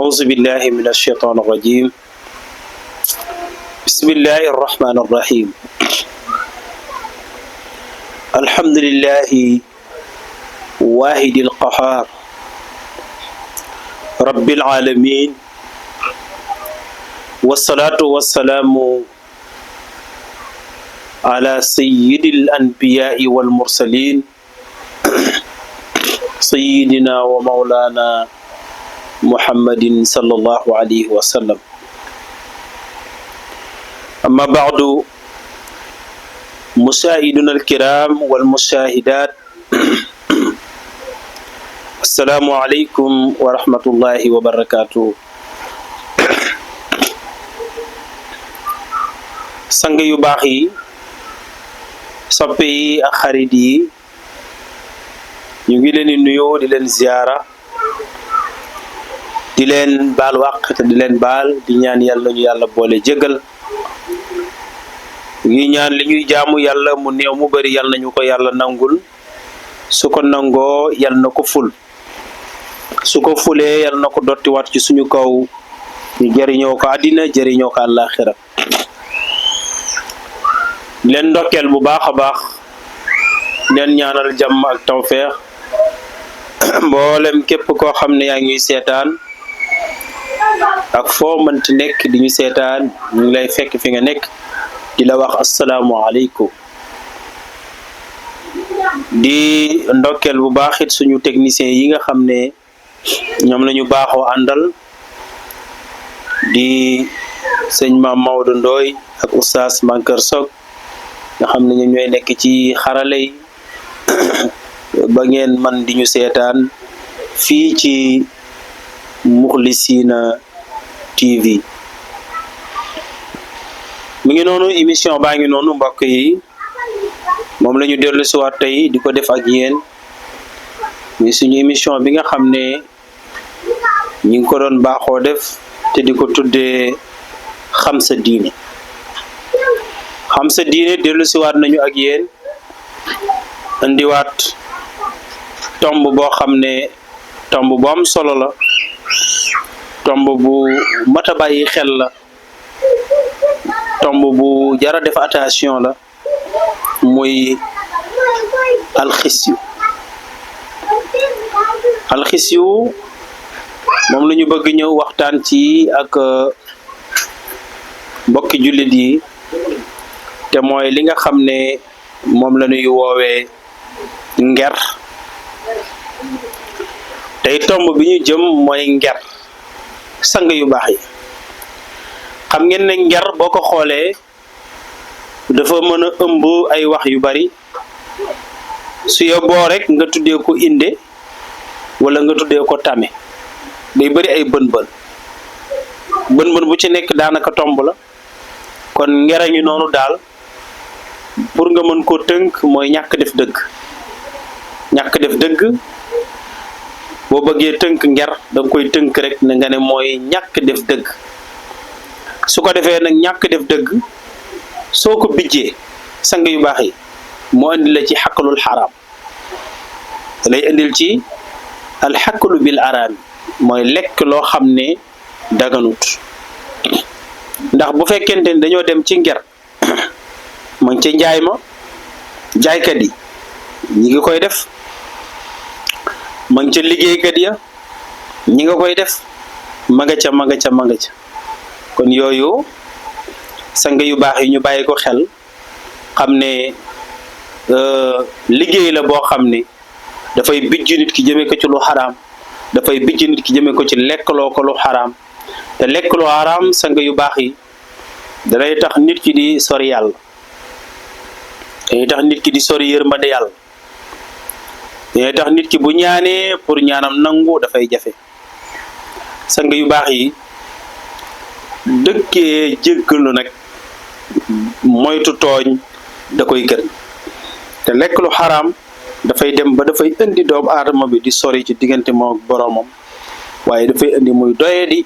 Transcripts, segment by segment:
أعوذ بالله من الشيطان الرجيم بسم الله الرحمن الرحيم الحمد لله واحد القهار رب العالمين والصلاة والسلام على سيد الأنبياء والمرسلين سيدنا ومولانا محمد صلى الله عليه وسلم أما بعد مشاهدينا الكرام والمشاهدات السلام عليكم ورحمة الله وبركاته sang yu baax yi soppe yi ak xarit yi ñu ngi leen di nuyoo di leen ziyaara di leen baal wàq te di leen baal di ñaan yàlla ñu yàlla boole jégal ngi ñaan li ñuy jaamu yàlla mu néew mu bari yàlla nañu ko yàlla nangul su ko nangoo yàlla na ko ful su ko fulee yàlla na ko dottiwaat ci suñu kaw ñu jëriñoo ko àddina jëriñoo ko àllaaxira leen ndokkeel bu baax a baax leen ñaanal jàmm ak tawfeex mboolem képp koo xam ne yaa ngi ñuy seetaan ak foo mënti nekk di ñu seetaan ñu ngi lay fekk fi nga nekk di la wax asalaamualeykum di ndokkeel bu baax it suñu technicien yi nga xam ne ñoom la ñu baaxoo àndal di sëñ Maam Maodo Ndoy ak oustaz Mankeur Sock nga xam ne ñoom ñooy nekk ci xarale yi ba ngeen man di ñu seetaan fii ci Moukhlisina TV mi ngi noonu émission baa ngi noonu mbokk yi moom la ñu dellu si waat tey di ko def ak yéen muy suñu émission bi nga xam ne ñi ngi ko doon baaxoo def te di ko tuddee xam sa diine xam sa diine dellu si waat nañu ak yéen indiwaat tomb boo xam ne tomb bu am solo la tomb bu mat a bàyyi xel la tomb bu jara def attention la muy alxisyu moom la ñu bëgg ñëw waxtaan ci ak mbokki jullit yi te mooy li nga xam ne moom la ñuy woowee nger tey tomb bi ñu jëm mooy nger sang yu baax yi xam ngeen ne nger boo ko xoolee dafa mën a ëmb ay wax yu bari su yóbboo rek nga tuddee ko inde wala nga tuddee ko tame day bari ay bën-bën bu ci nekk daanaka tomb la kon ngera ñu noonu daal pour nga mën koo tënk mooy ñàkk def dëgg boo bëggee tënk nger danga koy tënk rek ne nga ne mooy ñàkk def dëgg su ko defee nag ñàkk def dëgg soo ko bijjee sang yu baax yi moo indi la ci xaqalul xaraam lay indil ci alxaqalu bil araam mooy lekk loo xam ne daganut ndax bu fekkente ni dañoo dem ci nger ma ngi ca njaay ma jaaykat yi ñi ngi koy def ma ngi ca liggéeykat ya ñi nga koy def ma nga ca kon yooyu sang yu baax yi ñu bàyyi ko xel xam ne liggéey la boo xam ne dafay bijj nit ki jëme ko ci lu xaraam dafay bijj nit ki jëme ko ci lekkloo ko lu xaraam te lekk lu xaraam sang yu baax yi danay tax nit ki di sori yàlla danay tax nit ki di sori yërmande yàlla danay tax nit ki bu ñaanee pour ñaanam nangu dafay jafe sang yu baax yi dëkkee jéggalu nag moytu tooñ da koy gën te lekk lu xaraam dafay dem ba dafay indi doomu aadama bi di sori ci diggante moom ak boroomam waaye dafay indi muy doyadi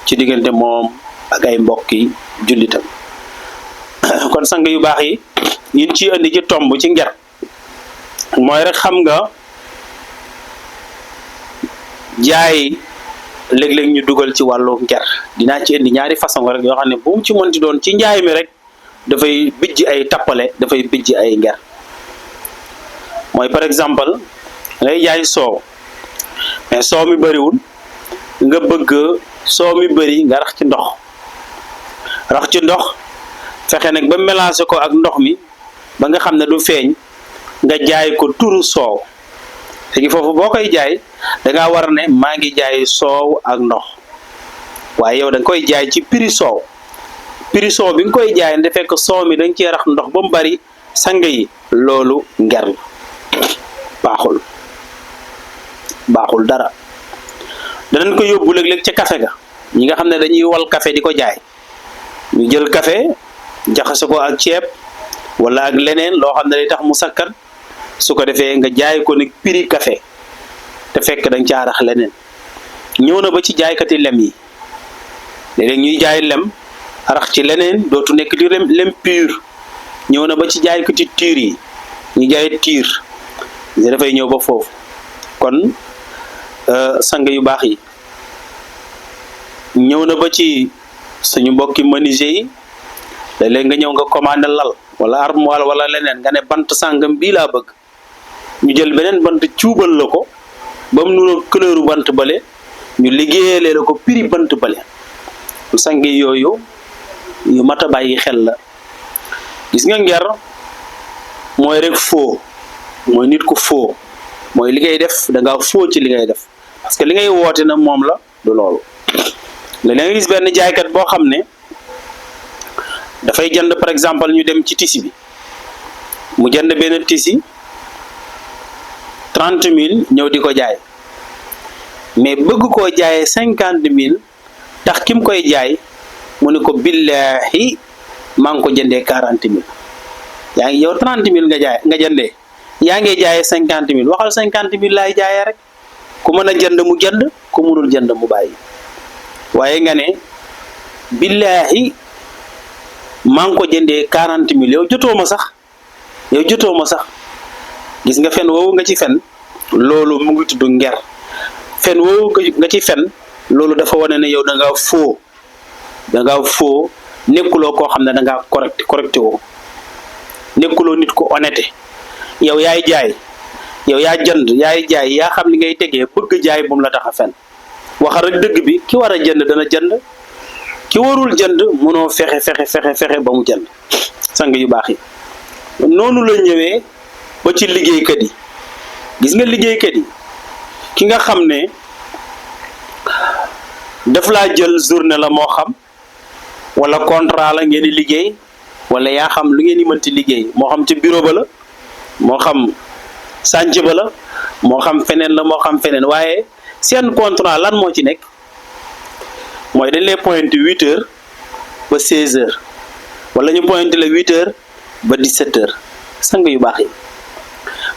ci diggante moom ak ay mbokki jullitam kon sang yu baax yi yin ci indi ci tomb ci nger mooy rek xam nga jaay léeg-léeg ñu dugal ci wàllu nger. dinaa ci indi ñaari façon rek yoo xam ne bu mu ci mënti doon ci njaay mi rek dafay bijj ay tappale, dafay bijj ay nger. mooy par exemple ngay jaay soow, mais soow mi bëriwul, nga bëgg soow mi bëri nga rax ci ndox fexe nag ba mélanger ko ak ndox mi ba nga xam ne du feeñ, nga jaay ko turu soow. léegi foofu boo koy jaay dangaa war ne maa ngi jaay soow ak ndox, waaye yow da nga koy jaay ci prix soow bi nga koy jaay nde fekk soow mi da nga cee rax ndox ba mu bari sang yi, loolu nger la, baaxul dara. danañ ko yóbbu léeg-léeg ca café ga, ñi nga xam ne dañuy wal café di ko jaay, ñu jël café jaxase ko ak ceeb wala ak leneen loo xam ne day tax mu sakkan, su ko defee nga jaay ko nag prix café te fekk dañ caa rax leneen. ñëw na ba ci jaaykati lem yi, léeg-léeg ñuy jaay lem rax ci leneen dootu nekk di lem pur. ñëw na ba ci jaaykati tiir yi, ñu jaay tiir dafay ñëw ba foofu. kon sang yu baax yi, ñëw na ba ci suñu mbokki menuisier yi, léeg-léeg nga ñëw nga commandé lal wala armoire wala leneen, nga ne bant sàngam bii laa bëgg, ñu jël beneen bant cuubal la ko ba mu nuroo couleur bant bale, ñu liggéeyalee la ko prix bant bale. sang yooyu yu mat a bàyyi xel la. gis nga nger mooy rek foo, mooy nit ku foo, mooy li ngay def da ngaa foo ci li ngay def, parce que li ngay woote na moom la du loolu. léegi nga gis benn jaaykat boo xam ne dafay jënd par exemple ñu dem ci tisi bi, mu jënd benn tisi 30 000 ñëw di ko jaay, mais bëgg koo jaayee 50 000 tax ki mu koy jaay mu ne ko billahi maa ngi ko jëndee 40 000. yaa ngi yow 30 000 nga jëndee, yaa ngi jaayee 50 000, waxal 50 000 laay jaayee rek. ku mën a jënd mu jënd, ku mënul jënd mu bàyyi. waaye nga ne billahi maa ngi ko jëndee 40 000, yow jotoo ma sax. gis nga fen woowu nga ci fen, loolu mu ngi tudd nger. fen woowu nga ci fen, loolu dafa wane ne yow da ngaa foo, nekkuloo koo xam ne da ngaa correcté woo, nekkuloo nit ko honnête. yow yaay jaay, yow yaa jënd, yaay jaay, yaa xam li ngay tegee, bëgg jaay bu mu la tax a fen. waxal rek dëgg bi, ki war a jënd dana jënd, ki warul jënd mënoo fexe ba mu jënd. sang yu baax yi, noonu la ñëwee ba ci liggéeykat yi. gis nga liggéeykat yi, ki nga xam ne daf laa jël journée la moo xam, wala contrat la ngeen di liggéey, wala yaa xam lu ngeen di mënti liggéey, moo xam ci bureau ba la, moo xam sànc ba la, moo xam feneen la, moo xam feneen, waaye seen contrat lan moo ci nekk mooy dañ lay pointé 8h ba 16h, wala ñu pointé la 8h ba 17h. sang yu baax yi,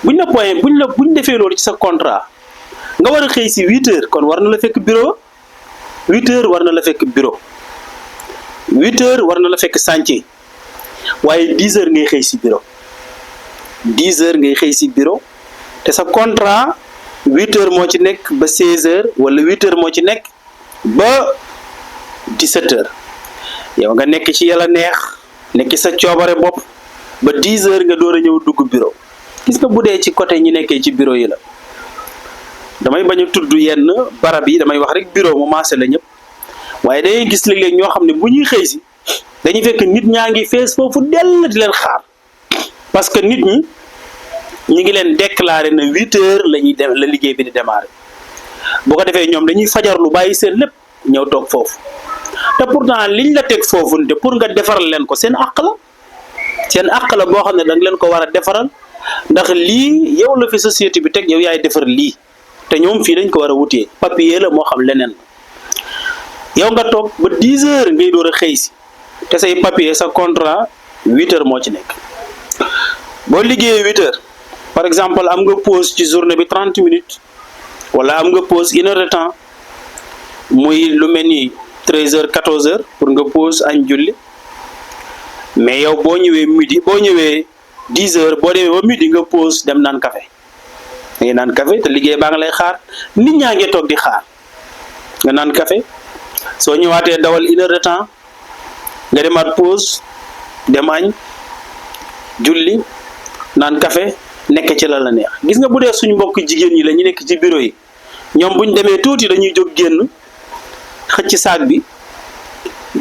buñ defee loolu ci sa contrat, nga war a xëy si 8h, kon war na la fekk bureau. 8h war na la fekk bureau, 8h war na la fekk chantier, waaye 10h ngay xëy si bureau. 10h ngay xëy si bureau te sa contrat 8h moo ci nekk ba 16h, wala 8h moo ci nekk ba 17h. yow nga nekk ci yàlla neex, nekk sa coobare bopp ba 10h nga door a ñëw dugg bureau. gis nga bu dee ci côté ñi nekkee ci bureau yi la, damay bañ a tudd yenn barab yi, damay wax rek bureau mu maase la ñëpp, waaye dangay gis léeg-léeg ñoo xam ne bu ñuy xëy si dañuy fekk nit ñaa ngi fees foofu dell di leen xaar, parce que nit ñi ñu ngi leen déclaré na 8h la liggéey bi di démarrer. bu ko defee ñoom dañuy fajarlu bàyyi seen lépp ñëw toog foofu, te pourtant liñ la teg foofu te pour nga defaral leen ko seen àq la boo xam ne da nga leen ko war a defaral, ndax lii yow la fi société bi teg, yow yaay defar lii, te ñoom fii dañ ko war a wutee papier la moo xam leneen. yow nga toog ba 10h ngay door a xëy si, te say papier sa contrat 8h moo ci nekk. boo liggéeyee 8h, par exemple am nga pause ci journée bi 30 minutes, wala am nga pause 1 heure de temps, muy lu mel ni 13h 14h pour nga pause añ julli. mais yow boo ñëwee 10h, boo demee ba midi nga pause dem naan café. ngay naan café te liggéey baa nga lay xaar, nit ñaa ngi toog di xaar. nga naan café soo ñëwaatee dawal 1 heure de temps nga demaat pause dem añ julli naan café nekk ci la neex. gis nga bu dee suñu mbokk jigéen ñi la ñu nekk ci bureau yi ñoom buñ demee tuuti dañuy jóg génn xëcc saag bi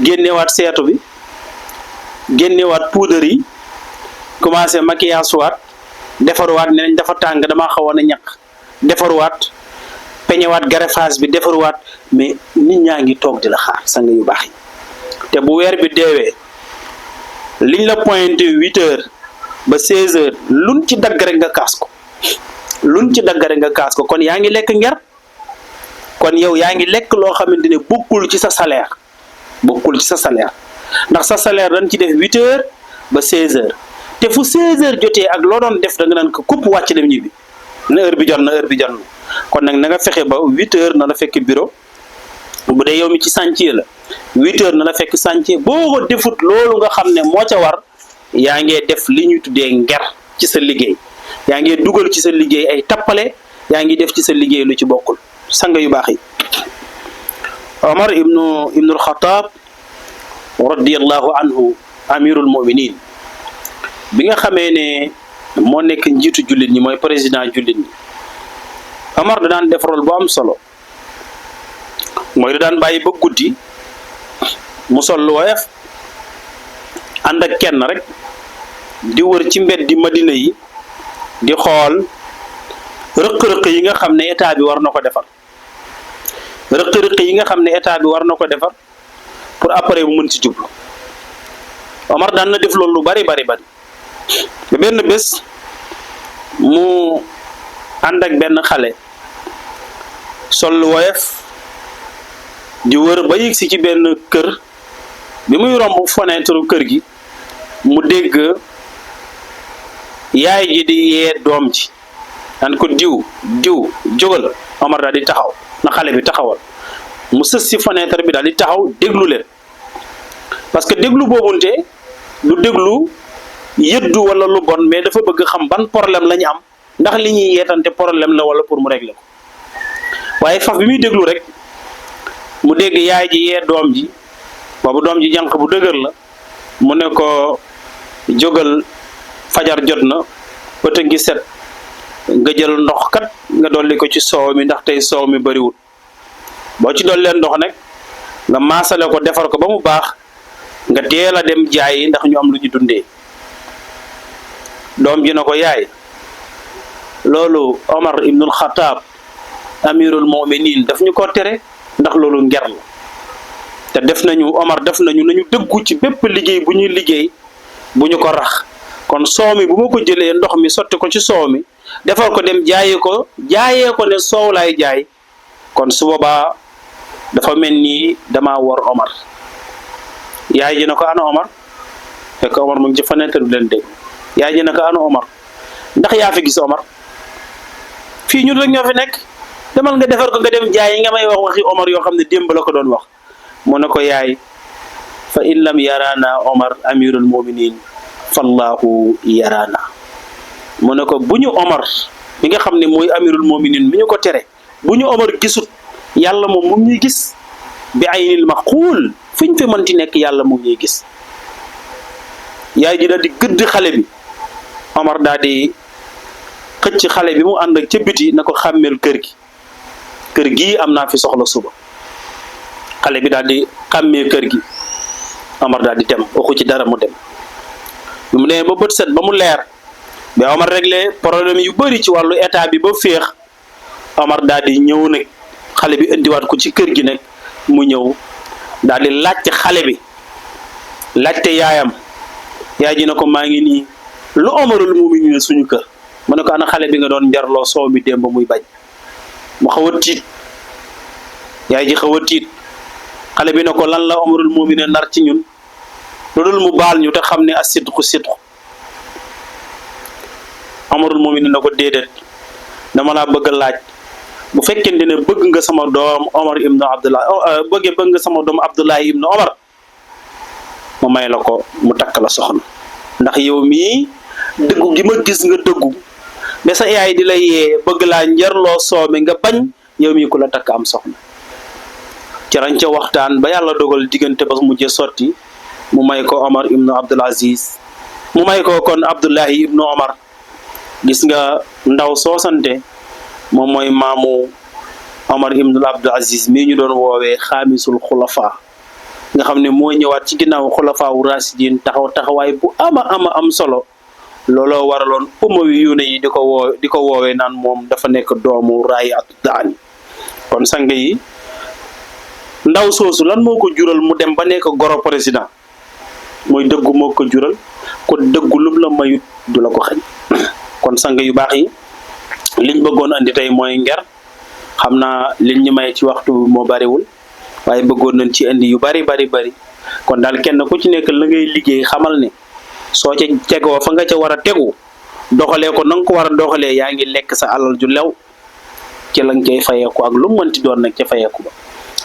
génnewaat seetu bi génnewaat poudre yi commencé maquillage waat defaruwaat ne nañ dafa tàng damaa xawoon a ñaq defaruwaat peñewaat greffage bi defaruwaat mais nit ñaa ngi toog di la xaar sang yu baax yi. te bu weer bi deewee liñ la pointé 8 heures ba 16 heures luñ ci dagg rek nga kaas ko luñ ci dagg rek nga kaas ko kon yaa ngi lekk nger kon yow yaa ngi lekk loo xamante ne bokkul ci sa salaire ndax sa salaire dañ ci def 8 heures ba 16 heures te fu 16 heures jotee ak loo doon def da nga naan ko kupp wàcc dem ñibbi na heure bi jot na kon nag na nga fexe ba 8 heures na la fekk bureau bu dee yow mi ci chantier la 8 heures na la fekk chantier boo ko defut loolu nga xam ne moo ca war yaa ngee def li ñuy tuddee nger ci sa liggéey yaa ngee dugal ci sa liggéey ay tappale yaa ngi def ci sa liggéey lu ci bokkul sanga yu baax yi. Omar ibnul Xataab radiyallahu anhu amirul muminin bi nga xamee ne moo nekk njiitu jullit ñi mooy président jullit ñi Omar da daan def rôle bu am solo mooy da daan bàyyi ba guddi mu sol lu woyof ànd ak kenn rek di wër ci mbeddi Madina yi di xool rëq-rëq yi nga xam ne état bi war na ko defar rëq-rëq yi nga xam ne état bi war na ko defar pour après mu mën ci jublu Omar daan na def loolu lu bari ba benn bés mu ànd ak benn xale sol lu woyof di wër ba yegg si ci benn kër bi muy romb fenêtre kër gi mu dégg yaay ji di yee doom ji naan ko diw jógal Omar daal di taxaw na xale bi taxawal mu sës si fenêtre bi daal di taxaw déglu leen parce que déglu boobunte du déglu yëddu wala lu bon mais dafa bëgg xam ban problème la ñu am ndax li ñuy yeetante problème la wala pour mu régler ko waaye faf bi muy déglu rek mu dégg yaay ji yee doom ji boobu doom ji jànq bu dëgër la mu ne ko jógal fajar jot na bët a ngi set nga jël ndox kat nga dolli ko ci soow mi ndax tey soow mi bariwul boo ci dolli leen ndox nag nga maasale ko defar ko ba mu baax nga teel a dem jaayi ndax ñu am lu ñu dundee doom ji na ko yaay loolu Omar ibnul Xataab amirul muminin daf ñu ko tere ndax loolu nger la te def nañu Omar def nañu dëggu ci bépp liggéey bu ñuy liggéey bu ñu ko rax kon soow mi bu ma ko jëlee ndox mi sotti ko ci soow mi defal ko dem jaayee ko ne soow laay jaay kon su boobaa dafa mel ni dama war Omar yaay ji na ko ana Omar fekk Omar mu ngi ci fenêtre bi leen dégg yaay ji na ko ana Omar ndax yaa fi gis Omar fii ñun rek ñoo fi nekk demal nga defar ko nga dem jaay nga may wax waxi Omar yoo xam ne démb la ko doon wax mu ne ko yaay fa in lam yarana Omar amirul muminin fallahu yarana mu ne ko bu ñu Omar mi nga xam ne mooy amirul muminin mi ñu ko tere bu ñu Omar gisut yàlla moom mu ngi ñuy gis bi aynil maxuul fi ñu fi mënti nekk yàlla mu ngi ñuy gis yaay ji daal di gëdd xale bi Omar daal di xëcc xale bi mu ànd ak ca biti na ko xàmmeel kër gi am naa fi soxla suba xale bi daal di xàmmee kër gi Omar daal di dem waxu ci dara mu dem bi mu demee ba bët set ba mu leer ba Omar réglé problème yu bëri ci wàllu état bi ba féex Omar daal di ñëw nag xale bi indiwaat ko ci kër gi nag mu ñëw daal di laajte xale bi laajte yaayam yaay ji na ko maa ngi nii lu Omarul muminin suñu kër mu ne ko ana xale bi nga doon njarloo soow mi démb muy bañ mu xaw a tiit yaay ji xaw a tiit xale bi ne ko lan la Omarul muminin nar ci ñun loolu mu baal ñu te xam ne as-sidqu sidqu Omarul muminin na ko déedéet dama laa bëgg a laaj bu fekkente ne bëgg nga sama doom Omar ibnu Abdullah bëgg nga sama doom Abdullah ibnu Omar ma may la ko mu takk la soxna ndax yow mii dëggu gi ma gis nga dëggu ba sa yaay di la yee bëgg laa njarloo soome nga bañ yow mii ku la takk am soxna ci lañ ca waxtaan ba yàlla dogal diggante ba mujjee sotti mu may ko Omar ibnu Abdul Aziz mu may ko kon Abdullahi ibnu Omar. gis nga ndaw soosante moom mooy maamu Omar ibnu Abdul Aziz mii ñu doon woowee xaamisul xulafa nga xam ne moo ñëwaat ci ginnaaw xulafa wu rasidin taxawaay bu am solo. looloo waraloon umawi yu ne yi di ko woowee naan moom dafa nekk doomu raay at daani. kon sang yi ndaw soosu lan moo ko jural mu dem ba nekk goro président mooy dëggu moo ko jural kon dëggu lum la mayut du la ko xañ. kon sang yu baax yi liñ bëggoon andi tey mooy nger xam naa liñ ñu may ci waxtu moo bariwul waaye bëggoon nañ ci andi yu bari kon daal kenn ku ci nekk la ngay liggéey xamal ne soo ca tegoo fa nga ca war a tegu doxalee ko na nga ko war a doxalee yaa ngi lekk sa alal ju lew ci la nga cay fayeeku ak lu mu mënti doon nag ca fayeeku ba.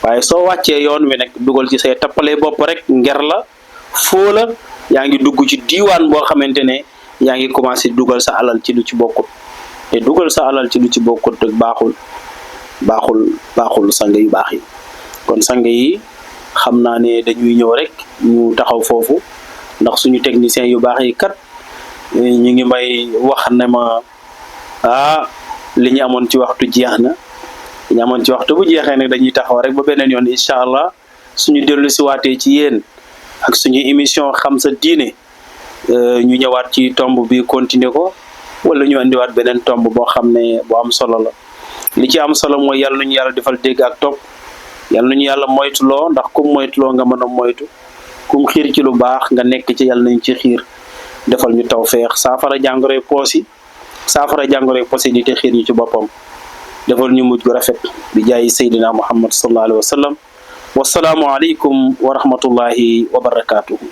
waaye soo wàccee yoon wi nag dugal ci say tappale bopp rek nger la foo la yaa ngi dugg ci diiwaan boo xamante ne yaa ngi commencé dugal sa alal ci lu ci bokkut te dugal sa alal ci lu ci bokkut rek baaxul sang yu baax yi. kon sang yi xam naa ne dañuy ñëw rek ñu taxaw foofu ndax suñu technicien yu baax yi kat ñu ngi may wax ne ma li ñu amoon ci waxtu jeex na. li ñu amoon ci waxtu bu jeexee nag dañuy taxaw rek ba beneen yoon incha allah suñu dellu si waatee ci yéen ak suñu émission xam sa diine ñu ñëwaat ci tomb bi continuer ko wala ñu andiwaat beneen tomb boo xam ne bu am solo la. li ci am solo mooy yàlla nañu yàlla defal dégg ak topp yàlla nañu yàlla moytuloo ndax kum moytuloo nga mën a moytu kum xiir ci lu baax nga nekk ci yàlla nañ ci xiir defal ñu tawfeex saafara jàngoroy poos yi saafara jàngoroy poos yi te xiir ñu ci boppam defal ñu mujj gu rafet bi jaay Seydina Muhammad sallallahu alayhi wa sallam wasalaamu aleykum wa rahmatullahi wa barakatuhu.